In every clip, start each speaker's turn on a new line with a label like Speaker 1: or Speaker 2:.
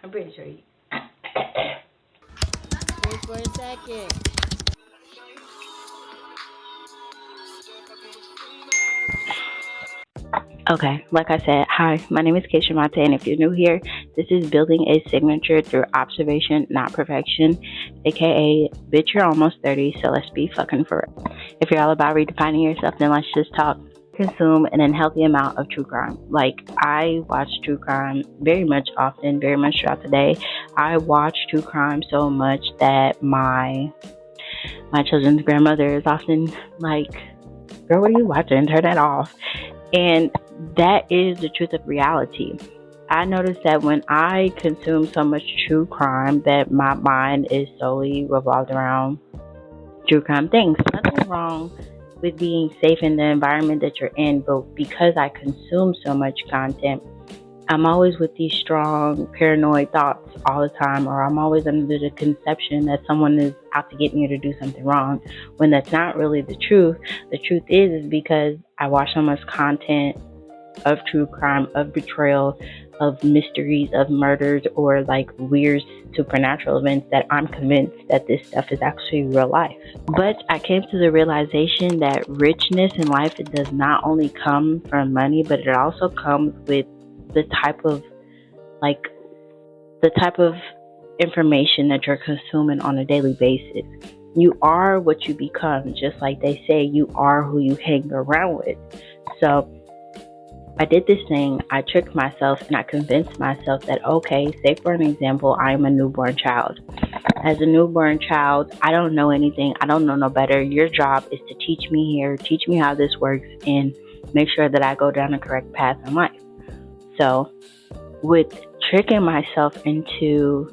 Speaker 1: I'm pretty sure you.
Speaker 2: Wait for a second.
Speaker 1: Okay, like I said, hi, my name is K.shavonte, and if you're new here, this is building a signature through observation, not perfection, aka, bitch, you're almost 30, so let's be fucking for real. If you're all about redefining yourself, then let's just talk. Consume an unhealthy amount of true crime. Like, I watch true crime very much often, very much throughout the day. I watch true crime so much that my children's grandmother is often like, girl, what are you watching? Turn that off. And that is the truth of reality. I noticed that when I consume so much true crime that my mind is solely revolved around true crime things. Nothing wrong with being safe in the environment that you're in, but because I consume so much content, I'm always with these strong paranoid thoughts all the time, or I'm always under the conception that someone is out to get me or to do something wrong, when that's not really the truth. The truth is because I watch so much content of true crime, of betrayal, of mysteries, of murders, or like weird supernatural events, that I'm convinced that this stuff is actually real life. But I came to the realization that richness in life, it does not only come from money, but it also comes with the type of information that you're consuming on a daily basis. You are what you become, just like they say, you are who you hang around with. So I did this thing, I tricked myself, and I convinced myself that, okay, say for an example, I am a newborn child. As a newborn child, I don't know anything, I don't know no better. Your job is to teach me here, teach me how this works, and make sure that I go down the correct path in life. So with tricking myself into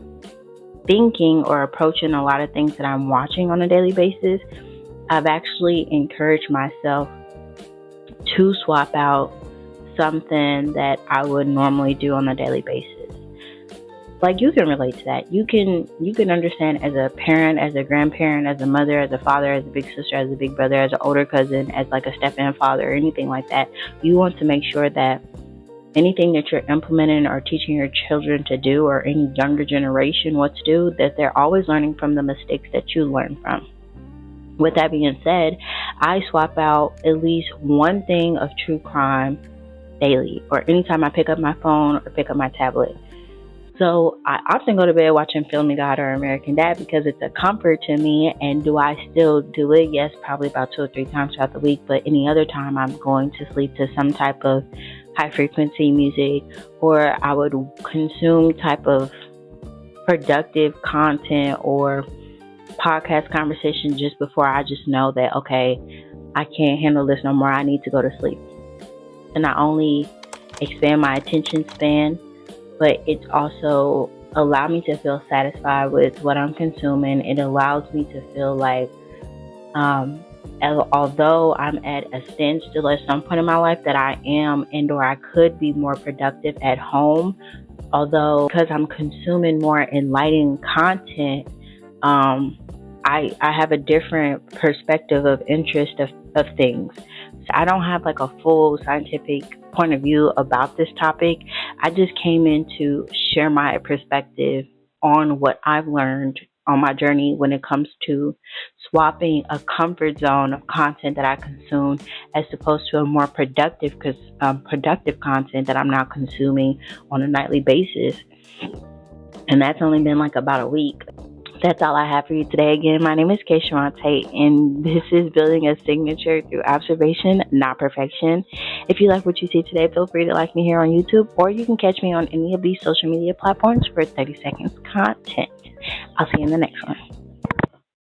Speaker 1: thinking or approaching a lot of things that I'm watching on a daily basis, I've actually encouraged myself to swap out something that I would normally do on a daily basis. Like, you can relate to that. You can understand, as a parent, as a grandparent, as a mother, as a father, as a big sister, as a big brother, as an older cousin, as like a step-in father, or anything like that. You want to make sure that anything that you're implementing or teaching your children to do, or any younger generation what to do, that they're always learning from the mistakes that you learn from. With that being said, I swap out at least one thing of true crime daily, or anytime I pick up my phone or pick up my tablet. So I often go to bed watching Family Guy or American Dad because it's a comfort to me. And do I still do it? Yes, probably about 2 or 3 times throughout the week. But any other time, I'm going to sleep to some type of high frequency music, or I would consume type of productive content or podcast conversation just before I just know that, okay, I can't handle this no more, I need to go to sleep. To not only expand my attention span, but it's also allowed me to feel satisfied with what I'm consuming. It allows me to feel like, although I'm at a standstill at some point in my life, that I am and/or I could be more productive at home. Although, because I'm consuming more enlightening content, I have a different perspective of interest of things. So I don't have like a full scientific point of view about this topic. I just came in to share my perspective on what I've learned on my journey when it comes to swapping a comfort zone of content that I consume, as opposed to a more productive content that I'm now consuming on a nightly basis. And that's only been like about a week. That's all I have for you today. Again, my name is K.shavonte, and this is building a signature through observation, not perfection. If you like what you see today, feel free to like me here on YouTube, or you can catch me on any of these social media platforms for 30 seconds content. I'll see you in the next one.